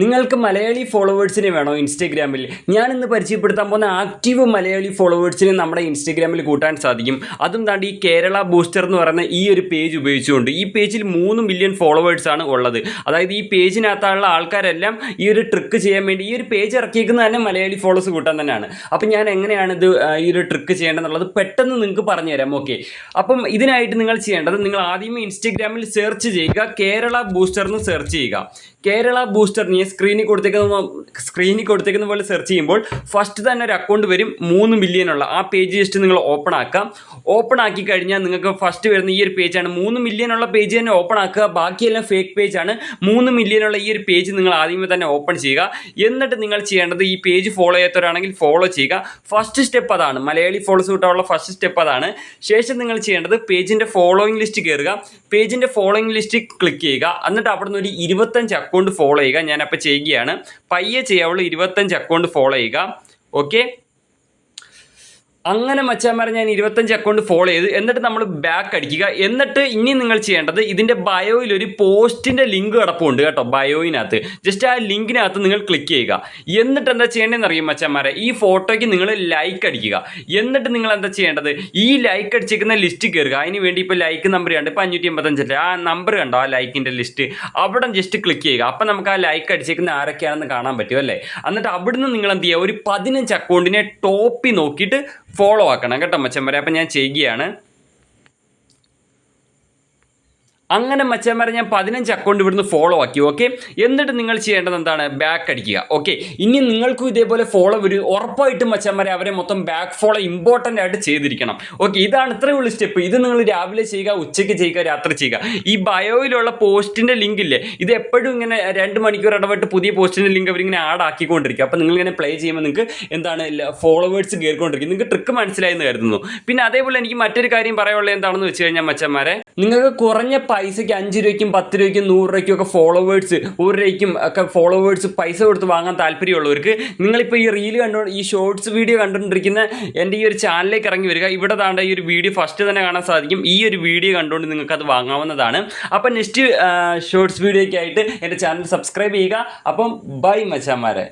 നിങ്ങൾക്ക് മലയാളി ഫോളോവേഴ്സിനെ വേണോ ഇൻസ്റ്റഗ്രാമിൽ? ഞാൻ ഇന്ന് പരിചയപ്പെടുത്താൻ പോകുന്ന ആക്റ്റീവ് മലയാളി ഫോളോവേഴ്സിനെ നമ്മുടെ ഇൻസ്റ്റഗ്രാമിൽ കൂട്ടാൻ സാധിക്കും. അതും താണ്ടി ഈ കേരള ബൂസ്റ്റർ എന്ന് പറയുന്ന ഈ ഒരു പേജ് ഉപയോഗിച്ചുകൊണ്ട്. ഈ പേജിൽ 3 മില്യൺ ഫോളോവേഴ്സാണ് ഉള്ളത്. അതായത് ഈ പേജിനകത്തുള്ള ആൾക്കാരെല്ലാം ഈ ഒരു ട്രിക്ക് ചെയ്യാൻ വേണ്ടി ഈ ഒരു പേജ് ഇറക്കിയിരിക്കുന്നത് തന്നെ മലയാളി ഫോളോവേഴ്സ് കൂട്ടാൻ തന്നെയാണ്. അപ്പം ഞാൻ എങ്ങനെയാണ് ഈ ഒരു ട്രിക്ക് ചെയ്യേണ്ടതെന്നുള്ളത് പെട്ടെന്ന് നിങ്ങൾക്ക് പറഞ്ഞുതരാം. ഓക്കെ, അപ്പം ഇതിനായിട്ട് നിങ്ങൾ ചെയ്യേണ്ടത്, നിങ്ങൾ ആദ്യമേ ഇൻസ്റ്റഗ്രാമിൽ സെർച്ച് ചെയ്യുക, കേരള ബൂസ്റ്റർ എന്ന് സെർച്ച് ചെയ്യുക. കേരള ബൂസ്റ്റർ സ്ക്രീനിൽ കൊടുത്തേക്കുന്ന പോലെ സെർച്ച് ചെയ്യുമ്പോൾ ഫസ്റ്റ് തന്നെ ഒരു അക്കൗണ്ട് വരും 3 മില്യൺ ഉള്ള. ആ പേജ് ജസ്റ്റ് നിങ്ങൾ ഓപ്പൺ ആക്കാം. ഓപ്പൺ ആക്കി കഴിഞ്ഞാൽ നിങ്ങൾക്ക് ഫസ്റ്റ് വരുന്ന ഈ ഒരു പേജാണ്. 3 മില്യൺ ഉള്ള പേജ് തന്നെ ഓപ്പൺ ആക്കുക. ബാക്കിയെല്ലാം ഫേക്ക് പേജാണ്. 3 മില്യൺ ഉള്ള ഈ ഒരു പേജ് നിങ്ങൾ ആദ്യമേ തന്നെ ഓപ്പൺ ചെയ്യുക. എന്നിട്ട് നിങ്ങൾ ചെയ്യേണ്ടത്, ഈ പേജ് ഫോളോ ചെയ്യാത്തവരാണെങ്കിൽ ഫോളോ ചെയ്യുക. ഫസ്റ്റ് സ്റ്റെപ്പ് അതാണ്. മലയാളി ഫോളോവേഴ്സ് കിട്ടാനുള്ള ഫസ്റ്റ് സ്റ്റെപ്പ് അതാണ്. ശേഷം നിങ്ങൾ ചെയ്യേണ്ടത് പേജിൻ്റെ ഫോളോയിങ് ലിസ്റ്റ് കയറുക. പേജിൻ്റെ ഫോളോയിങ് ലിസ്റ്റ് ക്ലിക്ക് ചെയ്യുക. എന്നിട്ട് അവിടെ നിന്ന് ഒരു 25 അക്കൗണ്ട് ഫോളോ ചെയ്യുക. ഞാനപ്പോൾ ചെയ്യുകയാണ്. പയ്യെ ചെയ്യാവുള്ളൂ. 25 അക്കൗണ്ട് ഫോളോ ചെയ്യുക. ഓക്കെ, അങ്ങനെ മച്ചാന്മാരെ ഞാൻ 25 അക്കൗണ്ട് ഫോളോ ചെയ്ത് എന്നിട്ട് നമ്മൾ ബാക്ക് അടിക്കുക. എന്നിട്ട് ഇനി നിങ്ങൾ ചെയ്യേണ്ടത്, ഇതിൻ്റെ ബയോയിൽ ഒരു പോസ്റ്റിൻ്റെ ലിങ്ക് കിടപ്പുണ്ട് കേട്ടോ. ബയോയിനകത്ത് ജസ്റ്റ് ആ ലിങ്കിനകത്ത് നിങ്ങൾ ക്ലിക്ക് ചെയ്യുക. എന്നിട്ട് എന്താ ചെയ്യേണ്ടതെന്ന് അറിയും മച്ചാന്മാരെ, ഈ ഫോട്ടോയ്ക്ക് നിങ്ങൾ ലൈക്ക് അടിക്കുക. എന്നിട്ട് നിങ്ങൾ എന്താ ചെയ്യേണ്ടത്, ഈ ലൈക്ക് അടിച്ചിരിക്കുന്ന ലിസ്റ്റ് കയറുക. അതിന് വേണ്ടി ഇപ്പോൾ ലൈക്ക് നമ്പർ കണ്ട് ഇപ്പോൾ 585 ആ നമ്പർ കണ്ടോ, ആ ലൈക്കിൻ്റെ ലിസ്റ്റ്, അവിടെ ജസ്റ്റ് ക്ലിക്ക് ചെയ്യുക. അപ്പം നമുക്ക് ആ ലൈക്ക് അടിച്ചിരിക്കുന്ന ആരൊക്കെയാണെന്ന് കാണാൻ പറ്റും അല്ലേ. എന്നിട്ട് അവിടുന്ന് നിങ്ങൾ എന്ത് ചെയ്യുക, ഒരു 15 അക്കൗണ്ടിനെ ടോപ്പിൽ നോക്കിയിട്ട് ഫോളോ ആക്കണം കേട്ടോ മച്ചന്മാരെ. അപ്പം ഞാൻ ചെയ്യുകയാണ്. അങ്ങനെ മച്ചന്മാരെ ഞാൻ 15 അക്കൗണ്ട് ഇവിടുന്ന് ഫോളോ ആക്കി. ഓക്കെ, എന്നിട്ട് നിങ്ങൾ ചെയ്യേണ്ടത് എന്താണ്, ബാക്ക് അടിക്കുക. ഓക്കെ, ഇനി നിങ്ങൾക്കും ഇതേപോലെ ഫോളോ വരും. ഉറപ്പായിട്ടും മച്ചന്മാരെ അവരെ മൊത്തം ബാക്ക് ഫോളോ ഇമ്പോർട്ടൻ്റ് ആയിട്ട് ചെയ്തിരിക്കണം. ഓക്കെ, ഇതാണ് ഇത്രയുള്ള സ്റ്റെപ്പ്. ഇത് നിങ്ങൾ രാവിലെ ചെയ്യുക, ഉച്ചയ്ക്ക് ചെയ്യുക, രാത്രി ചെയ്യുക. ഈ ബയോയിലുള്ള പോസ്റ്റിൻ്റെ ലിങ്ക് ഇല്ലേ, ഇത് എപ്പോഴും ഇങ്ങനെ 2 മണിക്കൂർ ഇടപെട്ട് പുതിയ പോസ്റ്റിൻ്റെ ലിങ്ക് അവരിങ്ങനെ ആഡ് ആക്കിക്കൊണ്ടിരിക്കും. അപ്പോൾ നിങ്ങളിങ്ങനെ പ്ലേ ചെയ്യുമ്പോൾ നിങ്ങൾക്ക് എന്താണ് ഫോളോവേഴ്സ് കയറിക്കൊണ്ടിരിക്കും. നിങ്ങൾക്ക് ട്രിക്ക് മനസ്സിലായെന്ന് കരുതുന്നു. പിന്നെ അതേപോലെ എനിക്ക് മറ്റൊരു കാര്യം പറയാനുള്ളത് എന്താണെന്ന് വെച്ച് കഴിഞ്ഞാൽ മച്ചന്മാരെ, നിങ്ങൾക്ക് കുറഞ്ഞ പൈസയ്ക്ക് 5 രൂപയ്ക്കും 10 രൂപയ്ക്കും 100 രൂപയ്ക്കും ഒക്കെ ഫോളോവേഴ്സ്, 1 രൂപയ്ക്കും ഒക്കെ ഫോളോവേഴ്സ് പൈസ കൊടുത്ത് വാങ്ങാൻ താല്പര്യമുള്ളവർക്ക് നിങ്ങളിപ്പോൾ ഈ റീല് ഈ ഷോർട്സ് വീഡിയോ കണ്ടുകൊണ്ടിരിക്കുന്ന എൻ്റെ ഈ ഒരു ചാനലിലേക്ക് ഇറങ്ങി വരിക. ഇവിടെ താണ്ട ഈ ഒരു വീഡിയോ ഫസ്റ്റ് തന്നെ കാണാൻ സാധിക്കും. ഈ ഒരു വീഡിയോ കണ്ടുകൊണ്ട് നിങ്ങൾക്ക് അത് വാങ്ങാവുന്നതാണ്. അപ്പം നെക്സ്റ്റ് ഷോർട്സ് വീഡിയോയ്ക്കായിട്ട് എൻ്റെ ചാനൽ സബ്സ്ക്രൈബ് ചെയ്യുക. അപ്പം ബൈ മച്ചാന്മാരെ.